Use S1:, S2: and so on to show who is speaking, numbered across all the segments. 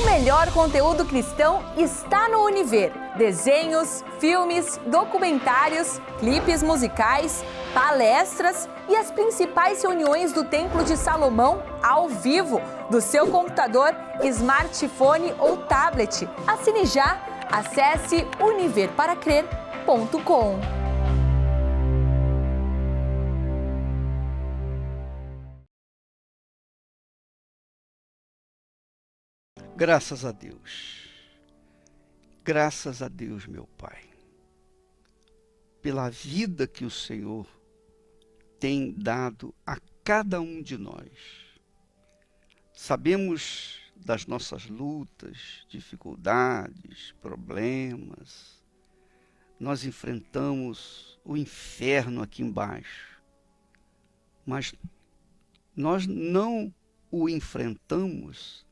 S1: O melhor conteúdo cristão está no Univer. Desenhos, filmes, documentários, clipes musicais, palestras e as principais reuniões do Templo de Salomão ao vivo, do seu computador, smartphone ou tablet. Assine já. Acesse univerparacrer.com.
S2: Graças a Deus. Graças a Deus, meu Pai, pela vida que o Senhor tem dado a cada um de nós. Sabemos das nossas lutas, dificuldades, problemas. Nós enfrentamos o inferno aqui embaixo, mas nós não o enfrentamos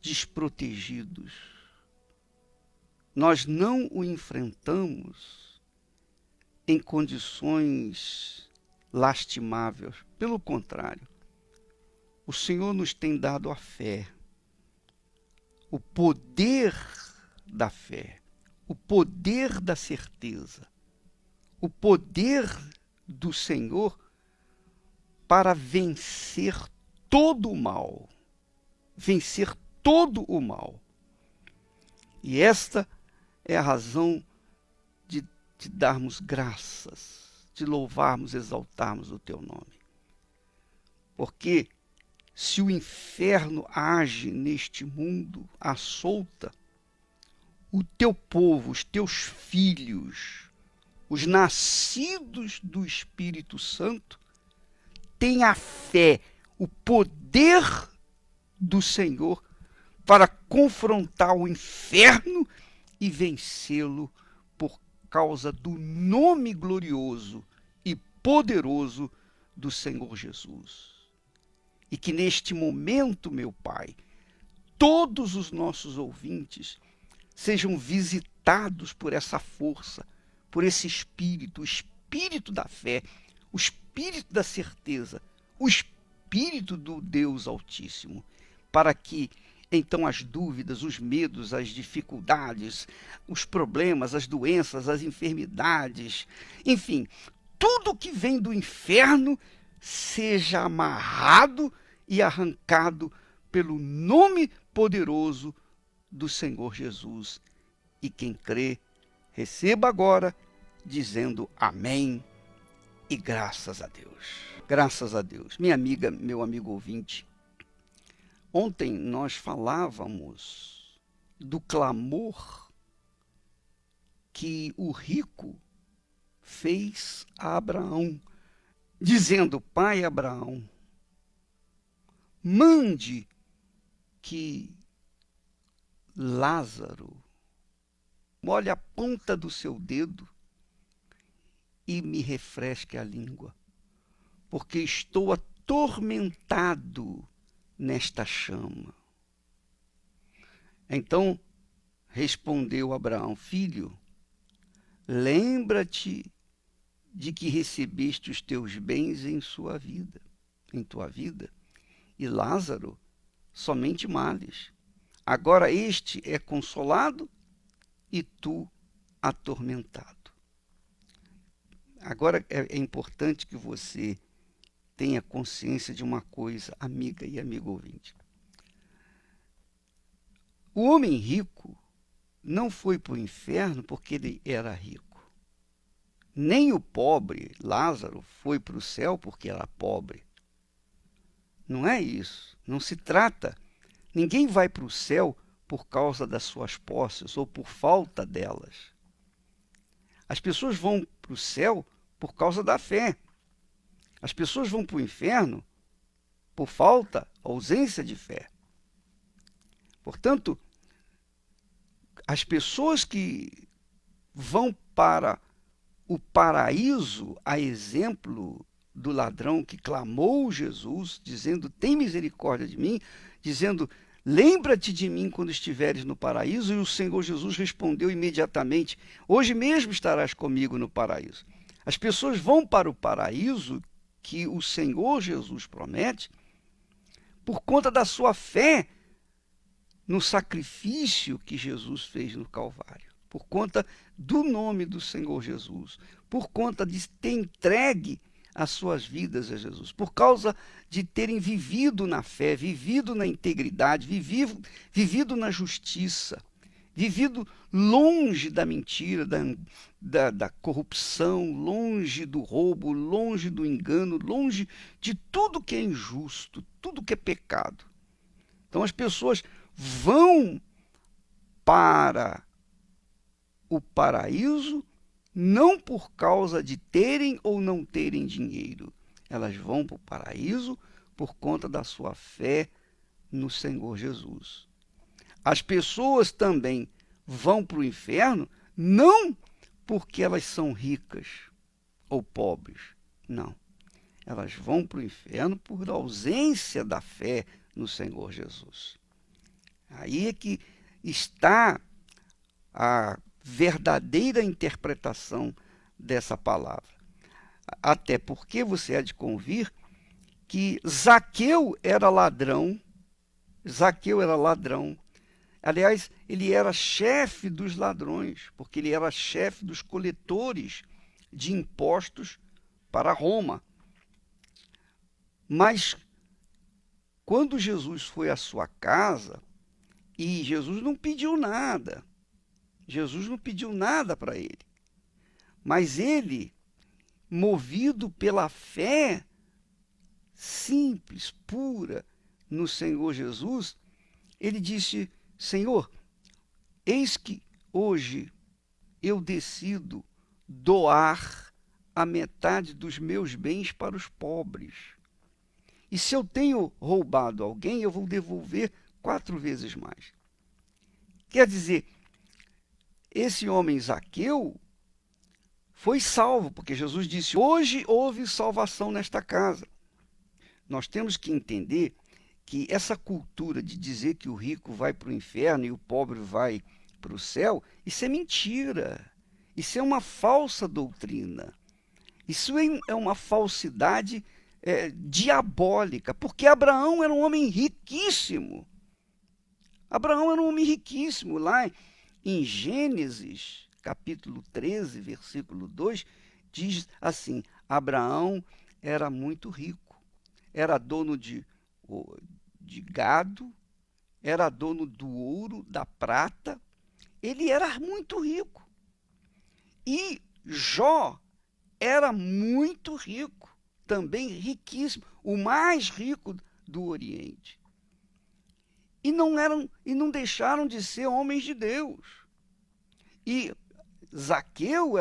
S2: desprotegidos. Nós não o enfrentamos em condições lastimáveis. Pelo contrário, o Senhor nos tem dado a fé, o poder da fé, o poder da certeza, o poder do Senhor para vencer todo o mal, vencer todo o mal. E esta é a razão de te darmos graças, de louvarmos, exaltarmos o teu nome. Porque se o inferno age neste mundo à solta, o teu povo, os teus filhos, os nascidos do Espírito Santo, têm a fé, o poder do Senhor para confrontar o inferno e vencê-lo por causa do nome glorioso e poderoso do Senhor Jesus. E que neste momento, meu Pai, todos os nossos ouvintes sejam visitados por essa força, por esse espírito, o espírito da fé, o espírito da certeza, o espírito do Deus Altíssimo, para que então as dúvidas, os medos, as dificuldades, os problemas, as doenças, as enfermidades, enfim, tudo que vem do inferno seja amarrado e arrancado pelo nome poderoso do Senhor Jesus. E quem crê, receba agora, dizendo amém e graças a Deus. Graças a Deus. Minha amiga, meu amigo ouvinte, ontem nós falávamos do clamor que o rico fez a Abraão, dizendo: Pai Abraão, mande que Lázaro molhe a ponta do seu dedo e me refresque a língua, porque estou atormentado nesta chama. Então respondeu Abraão: Filho, lembra-te de que recebeste os teus bens em tua vida, e Lázaro somente males. Agora este é consolado e tu atormentado. Agora é importante que você tenha consciência de uma coisa, amiga e amigo ouvinte. O homem rico não foi para o inferno porque ele era rico. Nem o pobre, Lázaro, foi para o céu porque era pobre. Não é isso. Não se trata. Ninguém vai para o céu por causa das suas posses ou por falta delas. As pessoas vão para o céu por causa da fé. As pessoas vão para o inferno por falta, ausência de fé. Portanto, as pessoas que vão para o paraíso, a exemplo do ladrão que clamou Jesus, dizendo: tem misericórdia de mim, dizendo: lembra-te de mim quando estiveres no paraíso, e o Senhor Jesus respondeu imediatamente: hoje mesmo estarás comigo no paraíso. As pessoas vão para o paraíso que o Senhor Jesus promete por conta da sua fé no sacrifício que Jesus fez no Calvário, por conta do nome do Senhor Jesus, por conta de ter entregue as suas vidas a Jesus, por causa de terem vivido na fé, vivido na integridade, vivido na justiça, vivido longe da mentira, da corrupção, longe do roubo, longe do engano, longe de tudo que é injusto, tudo que é pecado. Então as pessoas vão para o paraíso não por causa de terem ou não terem dinheiro. Elas vão para o paraíso por conta da sua fé no Senhor Jesus. As pessoas também vão para o inferno não porque elas são ricas ou pobres. Não. Elas vão para o inferno por ausência da fé no Senhor Jesus. Aí é que está a verdadeira interpretação dessa palavra. Até porque você há de convir que Zaqueu era ladrão. Zaqueu era ladrão. Aliás, ele era chefe dos ladrões, porque ele era chefe dos coletores de impostos para Roma. Mas quando Jesus foi à sua casa, e Jesus não pediu nada, Jesus não pediu nada para ele, mas ele, movido pela fé simples, pura no Senhor Jesus, ele disse: Senhor, eis que hoje eu decido doar a metade dos meus bens para os pobres. E se eu tenho roubado alguém, eu vou devolver 4 vezes mais. Quer dizer, esse homem Zaqueu foi salvo, porque Jesus disse: hoje houve salvação nesta casa. Nós temos que entender que essa cultura de dizer que o rico vai para o inferno e o pobre vai para o céu, isso é mentira. Isso é uma falsa doutrina. Isso é uma falsidade diabólica, porque Abraão era um homem riquíssimo. Abraão era um homem riquíssimo. Lá em Gênesis, capítulo 13, versículo 2, diz assim: Abraão era muito rico, era dono de gado, era dono do ouro, da prata, ele era muito rico. E Jó era muito rico, também riquíssimo, o mais rico do Oriente. E não deixaram de ser homens de Deus. E Zaqueu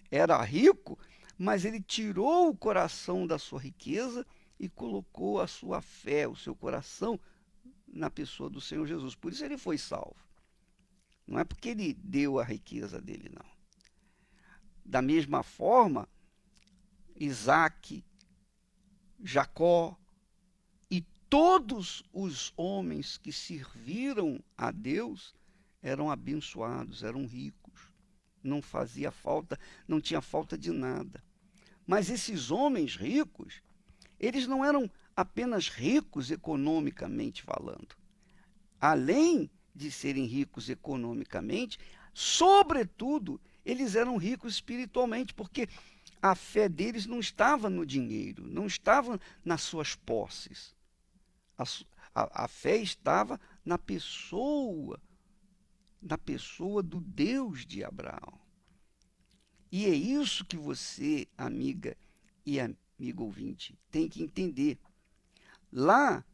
S2: era rico, mas ele tirou o coração da sua riqueza e colocou a sua fé, o seu coração, na pessoa do Senhor Jesus. Por isso ele foi salvo. Não é porque ele deu a riqueza dele, não. Da mesma forma, Isaac, Jacó e todos os homens que serviram a Deus eram abençoados, eram ricos. Não fazia falta, não tinha falta de nada. Mas esses homens ricos, eles não eram apenas ricos economicamente falando. Além de serem ricos economicamente, sobretudo, eles eram ricos espiritualmente, porque a fé deles não estava no dinheiro, não estava nas suas posses. A fé estava na pessoa do Deus de Abraão. E é isso que você, amiga e amigo ouvinte, tem que entender. Lá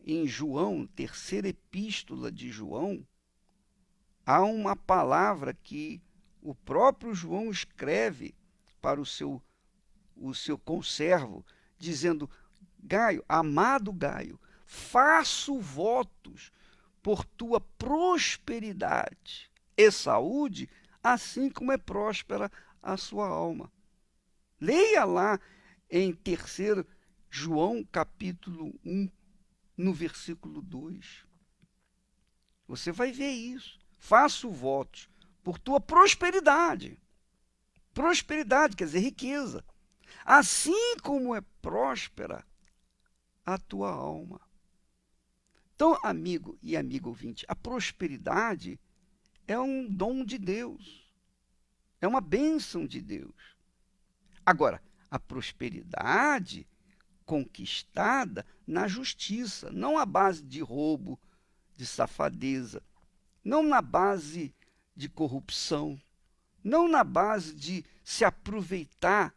S2: em João, terceira epístola de João, há uma palavra que o próprio João escreve para o seu conservo, dizendo: Gaio, amado Gaio, faço votos por tua prosperidade e saúde, assim como é próspera a sua alma. Leia lá em 3 João, capítulo 1, no versículo 2. Você vai ver isso. Faço votos por tua prosperidade. Prosperidade quer dizer riqueza. Assim como é próspera a tua alma. Então, amigo e amiga ouvinte, a prosperidade é um dom de Deus, é uma bênção de Deus. Agora, a prosperidade conquistada na justiça, não à base de roubo, de safadeza, não na base de corrupção, não na base de se aproveitar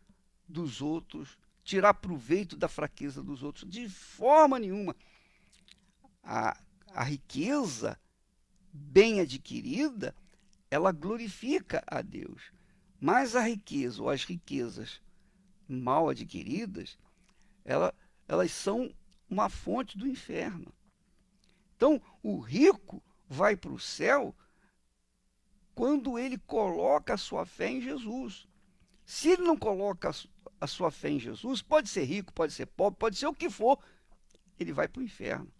S2: dos outros, tirar proveito da fraqueza dos outros, de forma nenhuma. A riqueza bem adquirida, ela glorifica a Deus. Mas a riqueza ou as riquezas mal adquiridas, elas são uma fonte do inferno. Então, o rico vai para o céu quando ele coloca a sua fé em Jesus. Se ele não coloca a sua fé em Jesus, pode ser rico, pode ser pobre, pode ser o que for, ele vai para o inferno.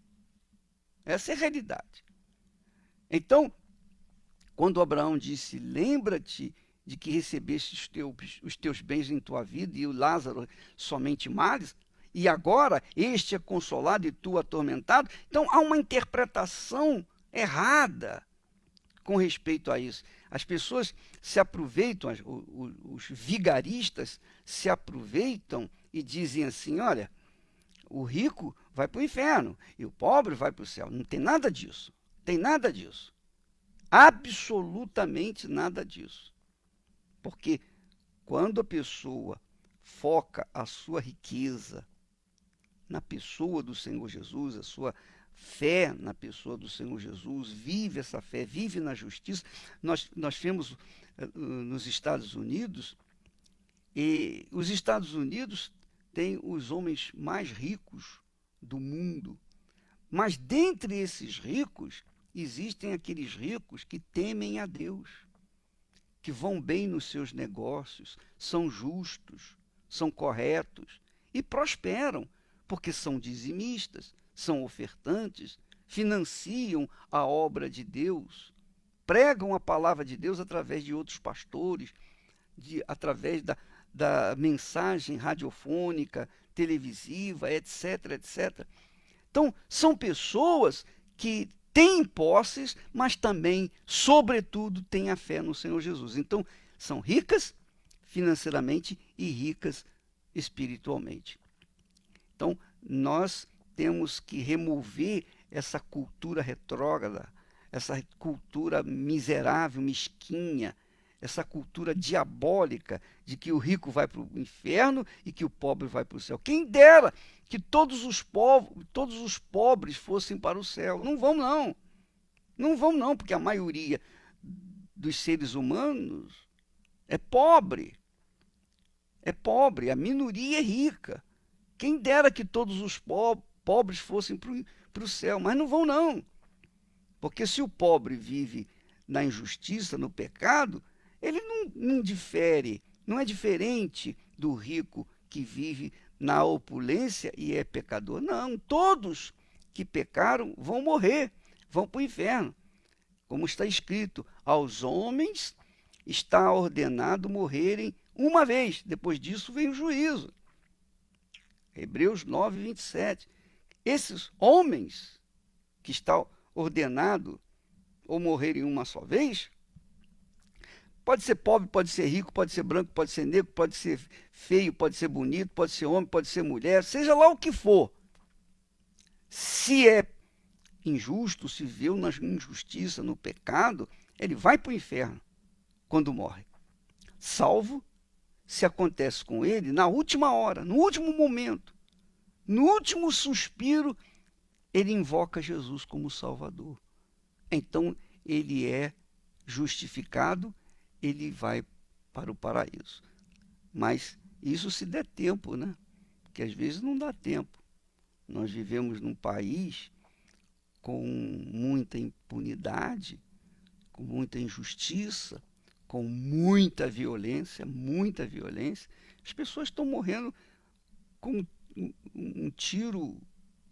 S2: Essa é a realidade. Então, quando Abraão disse, lembra-te de que recebeste os teus bens em tua vida e o Lázaro somente males, e agora este é consolado e tu atormentado. Então, há uma interpretação errada com respeito a isso. As pessoas se aproveitam, os vigaristas se aproveitam e dizem assim, olha, o rico vai para o inferno e o pobre vai para o céu. Não tem nada disso. Tem nada disso. Absolutamente nada disso. Porque quando a pessoa foca a sua riqueza na pessoa do Senhor Jesus, a sua fé na pessoa do Senhor Jesus, vive essa fé, vive na justiça. Nós temos nos Estados Unidos, e os Estados Unidos têm os homens mais ricos do mundo. Mas dentre esses ricos, existem aqueles ricos que temem a Deus, que vão bem nos seus negócios, são justos, são corretos e prosperam, porque são dizimistas, são ofertantes, financiam a obra de Deus, pregam a palavra de Deus através de outros pastores, através da mensagem radiofônica, televisiva, etc, etc. Então, são pessoas que têm posses, mas também, sobretudo, têm a fé no Senhor Jesus. Então, são ricas financeiramente e ricas espiritualmente. Então, nós temos que remover essa cultura retrógrada, essa cultura miserável, mesquinha, essa cultura diabólica de que o rico vai para o inferno e que o pobre vai para o céu. Quem dera que todos os pobres fossem para o céu. Não vão, não. Não vão, não, porque a maioria dos seres humanos é pobre. É pobre, a minoria é rica. Quem dera que todos os pobres fossem para o céu, mas não vão, não. Porque se o pobre vive na injustiça, no pecado, ele não difere, não é diferente do rico que vive na opulência e é pecador. Não, todos que pecaram vão morrer, vão para o inferno. Como está escrito, aos homens está ordenado morrerem uma vez, depois disso vem o juízo. Hebreus 9, 27. Esses homens que está ordenado ou morrerem uma só vez, pode ser pobre, pode ser rico, pode ser branco, pode ser negro, pode ser feio, pode ser bonito, pode ser homem, pode ser mulher, seja lá o que for. Se é injusto, se viveu na injustiça, no pecado, ele vai para o inferno quando morre. Salvo se acontece com ele na última hora, no último momento, no último suspiro, ele invoca Jesus como Salvador. Então, ele é justificado, ele vai para o paraíso. Mas isso se der tempo, né? Porque às vezes não dá tempo. Nós vivemos num país com muita impunidade, com muita injustiça, com muita violência, muita violência. As pessoas estão morrendo com um tiro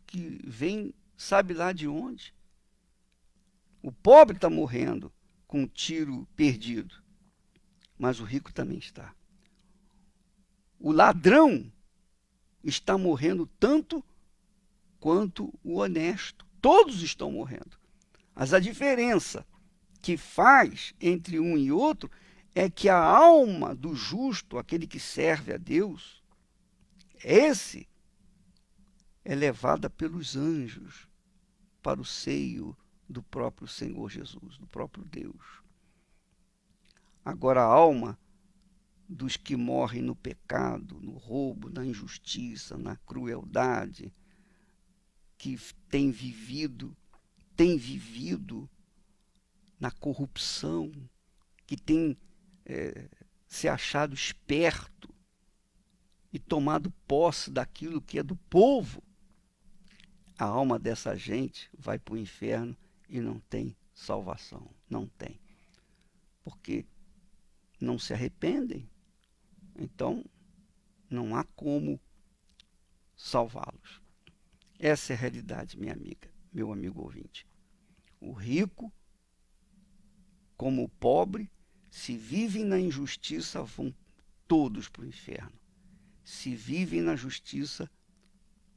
S2: que vem, sabe lá de onde. O pobre está morrendo com um tiro perdido, mas o rico também está. O ladrão está morrendo tanto quanto o honesto. Todos estão morrendo. Mas a diferença que faz entre um e outro é que a alma do justo, aquele que serve a Deus, esse é levada pelos anjos para o seio do próprio Senhor Jesus, do próprio Deus. Agora a alma dos que morrem no pecado, no roubo, na injustiça, na crueldade, que tem vivido na corrupção, que tem se achado esperto e tomado posse daquilo que é do povo, a alma dessa gente vai para o inferno e não tem salvação. Não tem. Porque não se arrependem. Então, não há como salvá-los. Essa é a realidade, minha amiga, meu amigo ouvinte. O rico, como o pobre, se vivem na injustiça, vão todos para o inferno. Se vivem na justiça,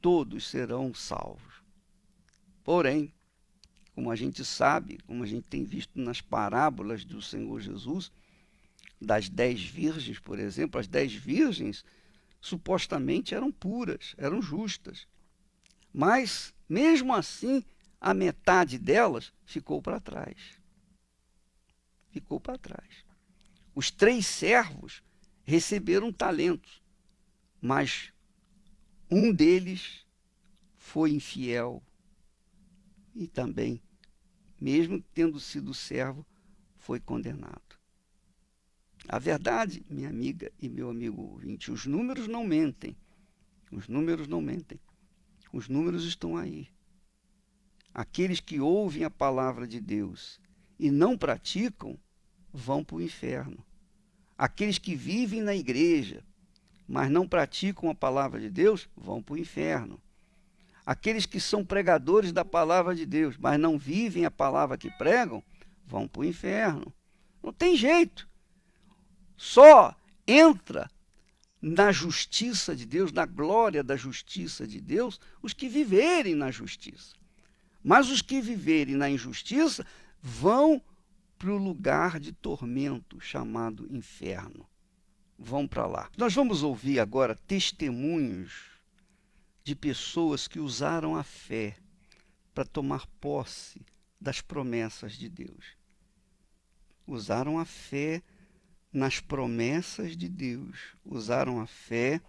S2: todos serão salvos. Porém, como a gente sabe, como a gente tem visto nas parábolas do Senhor Jesus, das 10 virgens, por exemplo, as 10 virgens supostamente eram puras, eram justas. Mas, mesmo assim, a metade delas ficou para trás. Ficou para trás. Os 3 servos receberam talentos, mas um deles foi infiel e também, mesmo tendo sido servo, foi condenado. A verdade, minha amiga e meu amigo ouvinte, os números não mentem. Os números não mentem. Os números estão aí. Aqueles que ouvem a palavra de Deus e não praticam, vão para o inferno. Aqueles que vivem na igreja, mas não praticam a palavra de Deus, vão para o inferno. Aqueles que são pregadores da palavra de Deus, mas não vivem a palavra que pregam, vão para o inferno. Não tem jeito. Só entra na justiça de Deus, na glória da justiça de Deus, os que viverem na justiça. Mas os que viverem na injustiça vão para o lugar de tormento chamado inferno. Vão para lá. Nós vamos ouvir agora testemunhos de pessoas que usaram a fé para tomar posse das promessas de Deus. Usaram a fé nas promessas de Deus, usaram a fé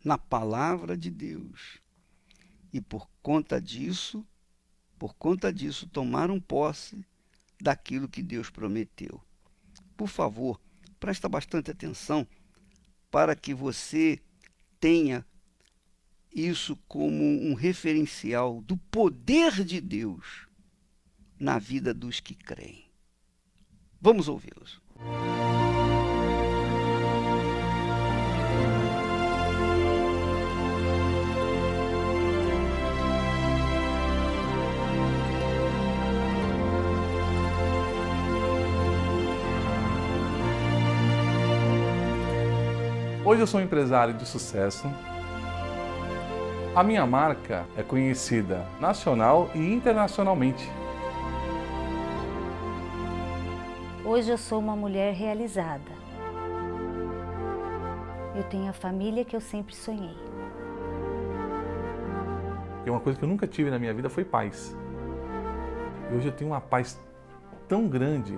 S2: na palavra de Deus. E por conta disso, tomaram posse daquilo que Deus prometeu. Por favor, presta bastante atenção para que você tenha isso como um referencial do poder de Deus na vida dos que creem. Vamos ouvi-los.
S3: Hoje eu sou um empresário de sucesso. A minha marca é conhecida nacional e internacionalmente.
S4: Hoje eu sou uma mulher realizada. Eu tenho a família que eu sempre sonhei.
S3: E uma coisa que eu nunca tive na minha vida foi paz. E hoje eu tenho uma paz tão grande,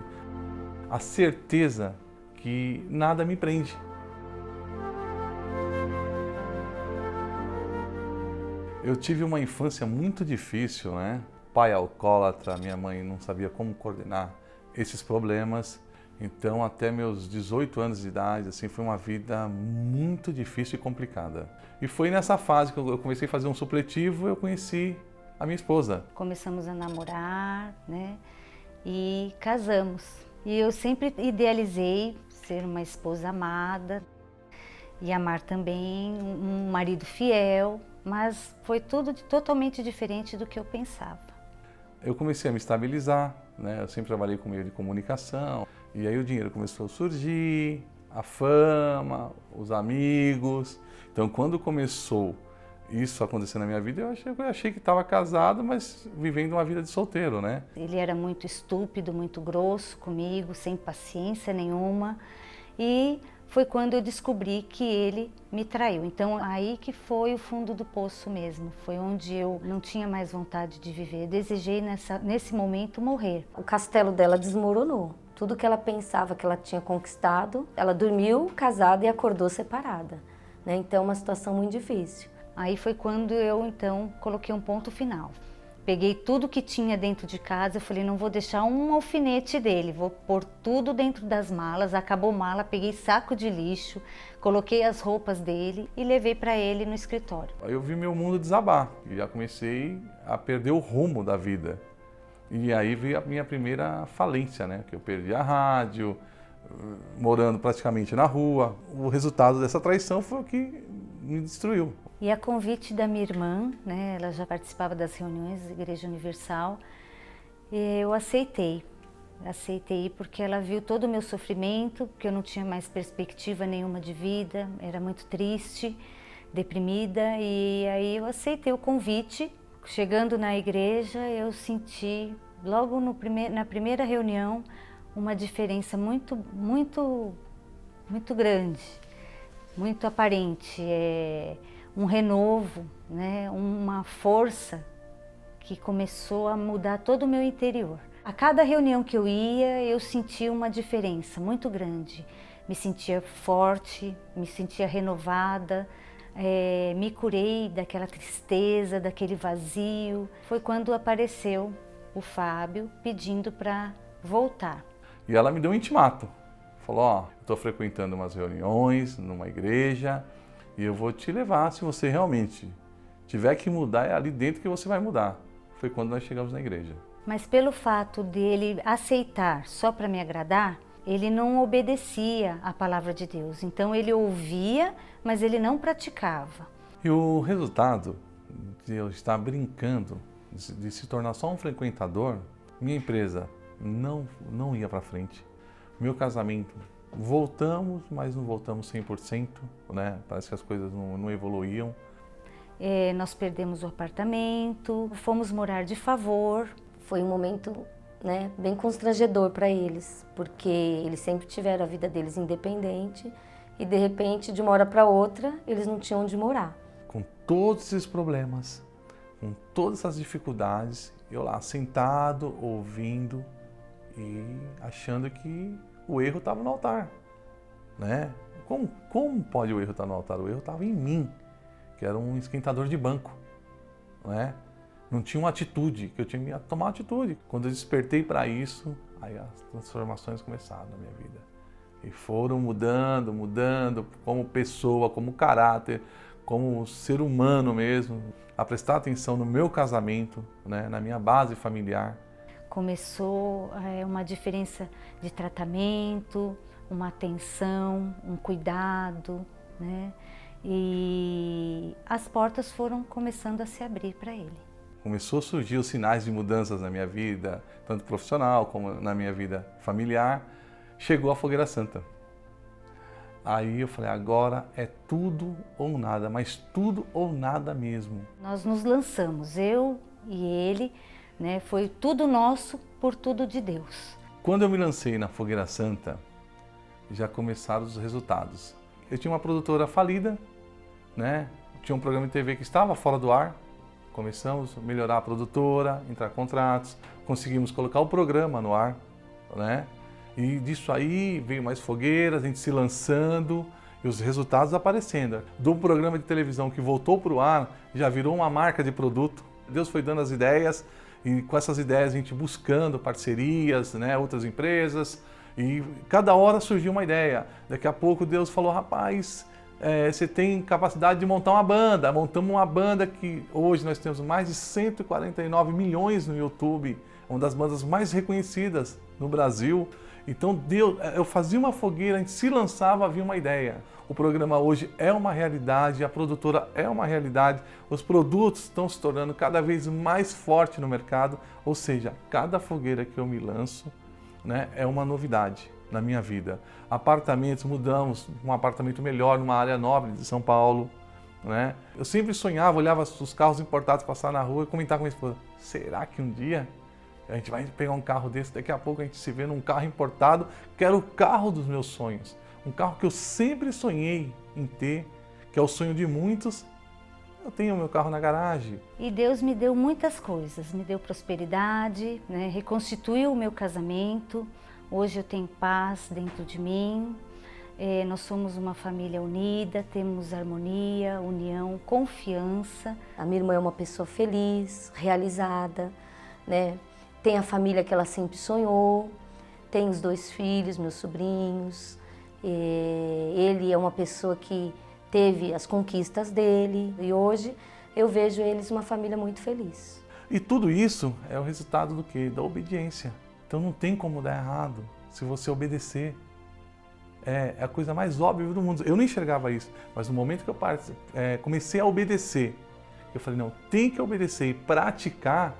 S3: a certeza que nada me prende. Eu tive uma infância muito difícil, né? Pai alcoólatra, minha mãe não sabia como coordenar esses problemas. Então, até meus 18 anos de idade, assim, foi uma vida muito difícil e complicada. E foi nessa fase que eu comecei a fazer um supletivo, eu conheci a minha esposa.
S4: Começamos a namorar, né? E casamos. E eu sempre idealizei ser uma esposa amada e amar também um marido fiel. Mas foi tudo totalmente diferente do que eu pensava.
S3: Eu comecei a me estabilizar, né? Eu sempre trabalhei com meio de comunicação. E aí o dinheiro começou a surgir, a fama, os amigos. Então, quando começou isso acontecendo na minha vida, eu achei que estava casado, mas vivendo uma vida de solteiro, né?
S4: Ele era muito estúpido, muito grosso comigo, sem paciência nenhuma. E foi quando eu descobri que ele me traiu. Então aí que foi o fundo do poço mesmo. Foi onde eu não tinha mais vontade de viver. Desejei nesse momento morrer.
S5: O castelo dela desmoronou. Tudo que ela pensava que ela tinha conquistado, ela dormiu casada e acordou separada, né? Então uma situação muito difícil.
S4: Aí foi quando eu, então, coloquei um ponto final. Peguei tudo que tinha dentro de casa, eu falei, não vou deixar um alfinete dele, vou pôr tudo dentro das malas. Acabou mala, peguei saco de lixo, coloquei as roupas dele e levei para ele no escritório.
S3: Aí eu vi meu mundo desabar e já comecei a perder o rumo da vida. E aí veio a minha primeira falência, né? Que eu perdi a rádio, morando praticamente na rua. O resultado dessa traição foi o que me destruiu.
S4: E a convite da minha irmã, né, ela já participava das reuniões da Igreja Universal, e eu aceitei porque ela viu todo o meu sofrimento, que eu não tinha mais perspectiva nenhuma de vida, era muito triste, deprimida, e aí eu aceitei o convite. Chegando na igreja, eu senti, logo na primeira reunião, uma diferença muito grande, muito aparente. Um renovo, né? Uma força que começou a mudar todo o meu interior. A cada reunião que eu ia, eu sentia uma diferença muito grande. Me sentia forte, me sentia renovada, me curei daquela tristeza, daquele vazio. Foi quando apareceu o Fábio pedindo para voltar.
S3: E ela me deu um intimato. Falou, ó, estou frequentando umas reuniões numa igreja, e eu vou te levar, se você realmente tiver que mudar, é ali dentro que você vai mudar. Foi quando nós chegamos na igreja.
S4: Mas pelo fato dele aceitar só para me agradar, ele não obedecia à palavra de Deus. Então ele ouvia, mas ele não praticava.
S3: E o resultado de eu estar brincando, de se tornar só um frequentador, minha empresa não ia para frente. Meu casamento, voltamos, mas não voltamos 100%, né? Parece que as coisas não evoluíam.
S4: Nós perdemos o apartamento, fomos morar de favor.
S5: Foi um momento, né, bem constrangedor para eles, porque eles sempre tiveram a vida deles independente e de repente, de uma hora para outra, eles não tinham onde morar.
S3: Com todos esses problemas, com todas essas dificuldades, eu lá sentado, ouvindo e achando que o erro estava no altar, né? Como pode o erro estar no altar? O erro estava em mim, que era um esquentador de banco, né? Não tinha uma atitude, que eu tinha que tomar uma atitude. Quando eu despertei para isso, aí as transformações começaram na minha vida. E foram mudando como pessoa, como caráter, como ser humano mesmo, a prestar atenção no meu casamento, né? Na minha base familiar.
S4: Começou uma diferença de tratamento, uma atenção, um cuidado, né? E as portas foram começando a se abrir para ele.
S3: Começou a surgir os sinais de mudanças na minha vida, tanto profissional como na minha vida familiar. Chegou a Fogueira Santa. Aí eu falei, agora é tudo ou nada, mas tudo ou nada mesmo.
S4: Nós nos lançamos, eu e ele, né? Foi tudo nosso por tudo de Deus.
S3: Quando eu me lancei na Fogueira Santa, já começaram os resultados. Eu tinha uma produtora falida, né? Tinha um programa de TV que estava fora do ar. Começamos a melhorar a produtora, entrar contratos, conseguimos colocar o programa no ar, né? E disso aí veio mais fogueiras, a gente se lançando e os resultados aparecendo. Do programa de televisão que voltou para o ar, já virou uma marca de produto. Deus foi dando as ideias e com essas ideias a gente buscando parcerias, né, outras empresas, e cada hora surgiu uma ideia. Daqui a pouco Deus falou, rapaz, você tem capacidade de montar uma banda. Montamos uma banda que hoje nós temos mais de 149 milhões no YouTube, uma das bandas mais reconhecidas no Brasil. Então eu fazia uma fogueira, a gente se lançava, havia uma ideia. O programa hoje é uma realidade, a produtora é uma realidade, os produtos estão se tornando cada vez mais fortes no mercado, ou seja, cada fogueira que eu me lanço, né, é uma novidade na minha vida. Apartamentos, mudamos um apartamento melhor numa área nobre de São Paulo, né? Eu sempre sonhava, olhava os carros importados passar na rua e comentava com minha esposa, será que um dia a gente vai pegar um carro desse, daqui a pouco a gente se vê num carro importado, que era o carro dos meus sonhos, um carro que eu sempre sonhei em ter, que é o sonho de muitos. Eu tenho o meu carro na garagem.
S4: E Deus me deu muitas coisas, me deu prosperidade, né? Reconstituiu o meu casamento. Hoje eu tenho paz dentro de mim. Nós somos uma família unida, temos harmonia, união, confiança.
S5: A minha irmã é uma pessoa feliz, realizada, né? Tem a família que ela sempre sonhou, tem os 2 filhos, meus sobrinhos. Ele é uma pessoa que teve as conquistas dele e hoje eu vejo eles uma família muito feliz.
S3: E tudo isso é o resultado do quê? Da obediência. Então não tem como dar errado se você obedecer. É a coisa mais óbvia do mundo. Eu não enxergava isso, mas no momento que eu comecei a obedecer, eu falei, não, tem que obedecer e praticar,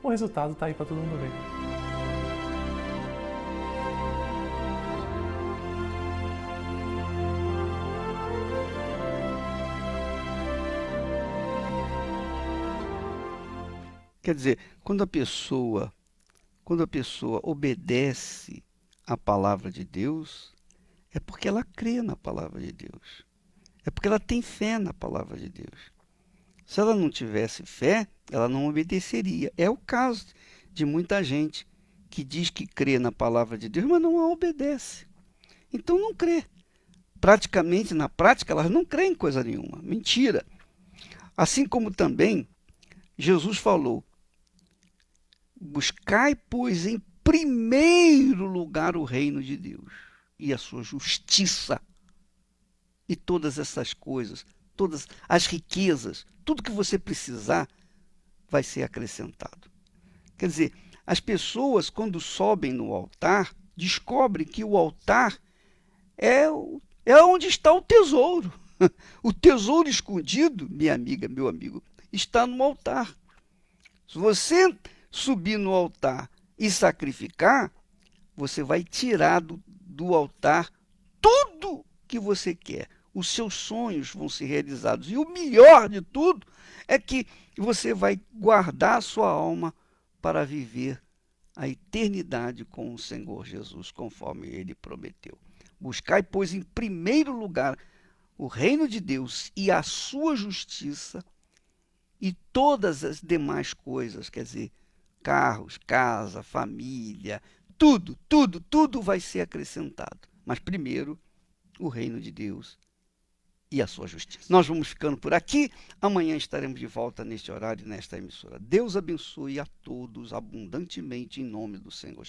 S3: o resultado está aí para todo mundo ver.
S2: Quer dizer, quando a pessoa obedece à palavra de Deus, é porque ela crê na palavra de Deus. É porque ela tem fé na palavra de Deus. Se ela não tivesse fé, ela não obedeceria. É o caso de muita gente que diz que crê na palavra de Deus, mas não a obedece. Então não crê. Praticamente, na prática, elas não creem em coisa nenhuma. Mentira. Assim como também Jesus falou, buscai, pois, em primeiro lugar o reino de Deus e a sua justiça. E todas essas coisas, todas as riquezas, tudo que você precisar vai ser acrescentado. Quer dizer, as pessoas, quando sobem no altar, descobrem que o altar é onde está o tesouro. O tesouro escondido, minha amiga, meu amigo, está no altar. Se você subir no altar e sacrificar, você vai tirar do altar tudo que você quer. Os seus sonhos vão ser realizados. E o melhor de tudo é que você vai guardar a sua alma para viver a eternidade com o Senhor Jesus, conforme Ele prometeu. Buscai, pois, em primeiro lugar o reino de Deus e a sua justiça, e todas as demais coisas, quer dizer, carros, casa, família, tudo vai ser acrescentado. Mas primeiro, o reino de Deus e a sua justiça. Nós vamos ficando por aqui. Amanhã estaremos de volta neste horário, nesta emissora. Deus abençoe a todos abundantemente em nome do Senhor Jesus.